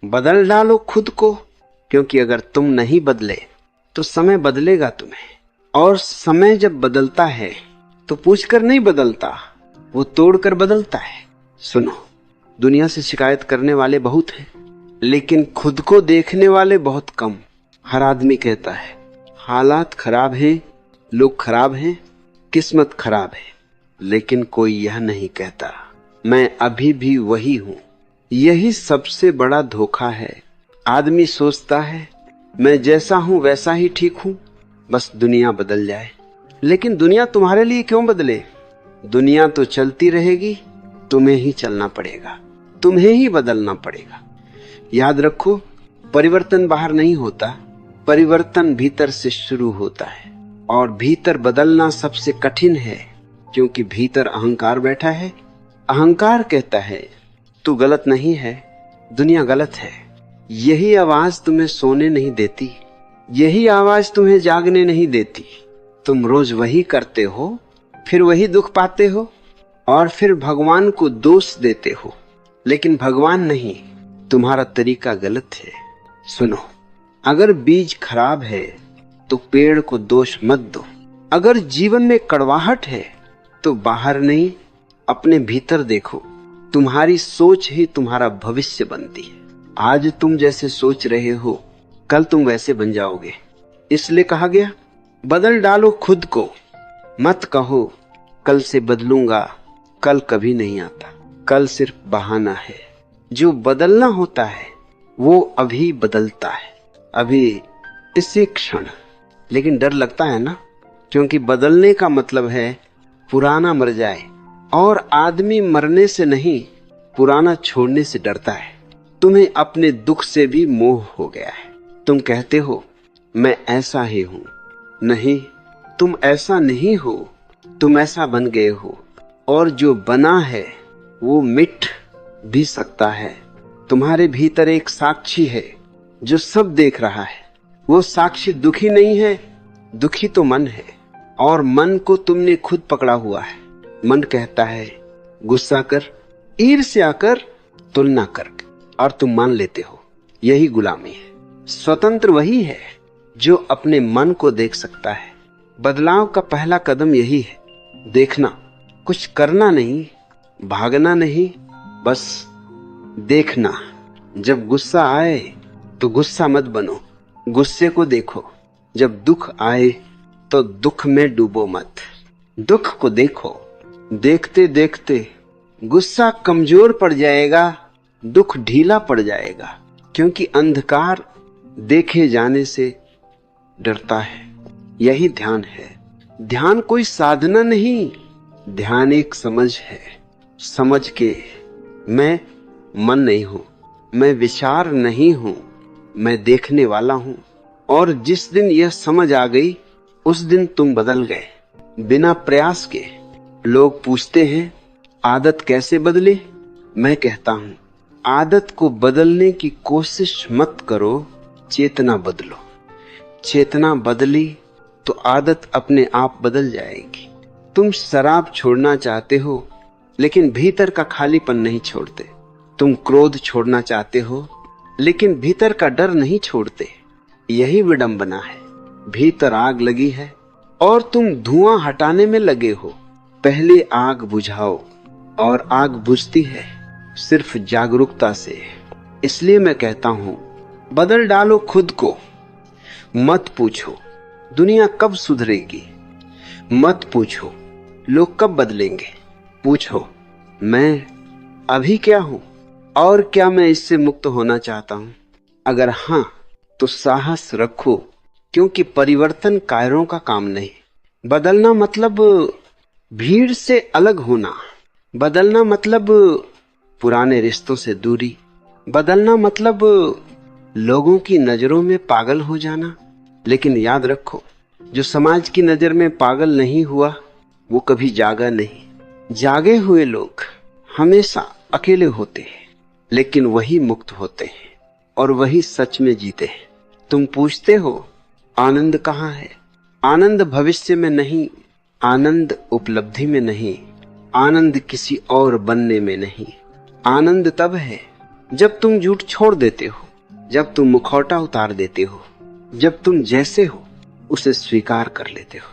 बदल डालो खुद को, क्योंकि अगर तुम नहीं बदले तो समय बदलेगा तुम्हें। और समय जब बदलता है तो पूछकर नहीं बदलता, वो तोड़कर बदलता है। सुनो, दुनिया से शिकायत करने वाले बहुत हैं, लेकिन खुद को देखने वाले बहुत कम। हर आदमी कहता है हालात खराब हैं, लोग खराब हैं, किस्मत खराब है, लेकिन कोई यह नहीं कहता मैं अभी भी वही हूं। यही सबसे बड़ा धोखा है। आदमी सोचता है मैं जैसा हूं वैसा ही ठीक हूं, बस दुनिया बदल जाए। लेकिन दुनिया तुम्हारे लिए क्यों बदले? दुनिया तो चलती रहेगी, तुम्हें ही चलना पड़ेगा, तुम्हें ही बदलना पड़ेगा। याद रखो, परिवर्तन बाहर नहीं होता, परिवर्तन भीतर से शुरू होता है। और भीतर बदलना सबसे कठिन है, क्योंकि भीतर अहंकार बैठा है। अहंकार कहता है तू गलत नहीं है, दुनिया गलत है। यही आवाज तुम्हें सोने नहीं देती, यही आवाज तुम्हें जागने नहीं देती। तुम रोज वही करते हो, फिर वही दुख पाते हो, और फिर भगवान को दोष देते हो। लेकिन भगवान नहीं, तुम्हारा तरीका गलत है। सुनो, अगर बीज खराब है तो पेड़ को दोष मत दो। अगर जीवन में कड़वाहट है तो बाहर नहीं, अपने भीतर देखो। तुम्हारी सोच ही तुम्हारा भविष्य बनती है। आज तुम जैसे सोच रहे हो, कल तुम वैसे बन जाओगे। इसलिए कहा गया बदल डालो खुद को। मत कहो कल से बदलूंगा, कल कभी नहीं आता। कल सिर्फ बहाना है। जो बदलना होता है वो अभी बदलता है, अभी इसी क्षण। लेकिन डर लगता है ना, क्योंकि बदलने का मतलब है पुराना मर जाए। और आदमी मरने से नहीं, पुराना छोड़ने से डरता है। तुम्हें अपने दुख से भी मोह हो गया है। तुम कहते हो मैं ऐसा ही हूं। नहीं, तुम ऐसा नहीं हो, तुम ऐसा बन गए हो। और जो बना है वो मिट भी सकता है। तुम्हारे भीतर एक साक्षी है जो सब देख रहा है। वो साक्षी दुखी नहीं है, दुखी तो मन है। और मन को तुमने खुद पकड़ा हुआ है। मन कहता है गुस्सा कर, ईर्ष्या कर, तुलना कर, और तुम मान लेते हो। यही गुलामी है। स्वतंत्र वही है जो अपने मन को देख सकता है। बदलाव का पहला कदम यही है, देखना। कुछ करना नहीं, भागना नहीं, बस देखना। जब गुस्सा आए तो गुस्सा मत बनो, गुस्से को देखो। जब दुख आए तो दुख में डूबो मत, दुख को देखो। देखते देखते गुस्सा कमजोर पड़ जाएगा, दुख ढीला पड़ जाएगा। क्योंकि अंधकार देखे जाने से डरता है। यही ध्यान है। ध्यान कोई साधना नहीं, ध्यान एक समझ है। समझ के मैं मन नहीं हूं, मैं विचार नहीं हूं, मैं देखने वाला हूं। और जिस दिन यह समझ आ गई उस दिन तुम बदल गए, बिना प्रयास के। लोग पूछते हैं आदत कैसे बदले? मैं कहता हूं आदत को बदलने की कोशिश मत करो, चेतना बदलो। चेतना बदली तो आदत अपने आप बदल जाएगी। तुम शराब छोड़ना चाहते हो, लेकिन भीतर का खालीपन नहीं छोड़ते। तुम क्रोध छोड़ना चाहते हो, लेकिन भीतर का डर नहीं छोड़ते। यही विडंबना है। भीतर आग लगी है और तुम धुआं हटाने में लगे हो। पहले आग बुझाओ, और आग बुझती है सिर्फ जागरूकता से। इसलिए मैं कहता हूं बदल डालो खुद को। मत पूछो दुनिया कब सुधरेगी, मत पूछो लोग कब बदलेंगे। पूछो मैं अभी क्या हूं, और क्या मैं इससे मुक्त होना चाहता हूं? अगर हां तो साहस रखो, क्योंकि परिवर्तन कायरों का काम नहीं। बदलना मतलब भीड़ से अलग होना, बदलना मतलब पुराने रिश्तों से दूरी, बदलना मतलब लोगों की नजरों में पागल हो जाना। लेकिन याद रखो, जो समाज की नजर में पागल नहीं हुआ वो कभी जागा नहीं। जागे हुए लोग हमेशा अकेले होते हैं, लेकिन वही मुक्त होते हैं और वही सच में जीते हैं। तुम पूछते हो आनंद कहाँ है? आनंद भविष्य में नहीं, आनंद उपलब्धि में नहीं, आनंद किसी और बनने में नहीं। आनंद तब है जब तुम झूठ छोड़ देते हो, जब तुम मुखौटा उतार देते हो, जब तुम जैसे हो उसे स्वीकार कर लेते हो।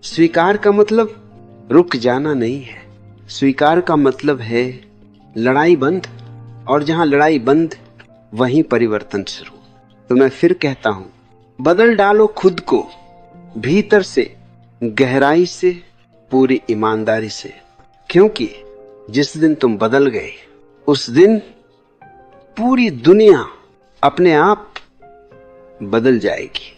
स्वीकार का मतलब रुक जाना नहीं है, स्वीकार का मतलब है लड़ाई बंद, और जहां लड़ाई बंद वहीं परिवर्तन शुरू। तो मैं फिर कहता हूं, बदल डालो खुद को भीतर से, गहराई से, पूरी ईमानदारी से, क्योंकि जिस दिन तुम बदल गए उस दिन पूरी दुनिया अपने आप बदल जाएगी।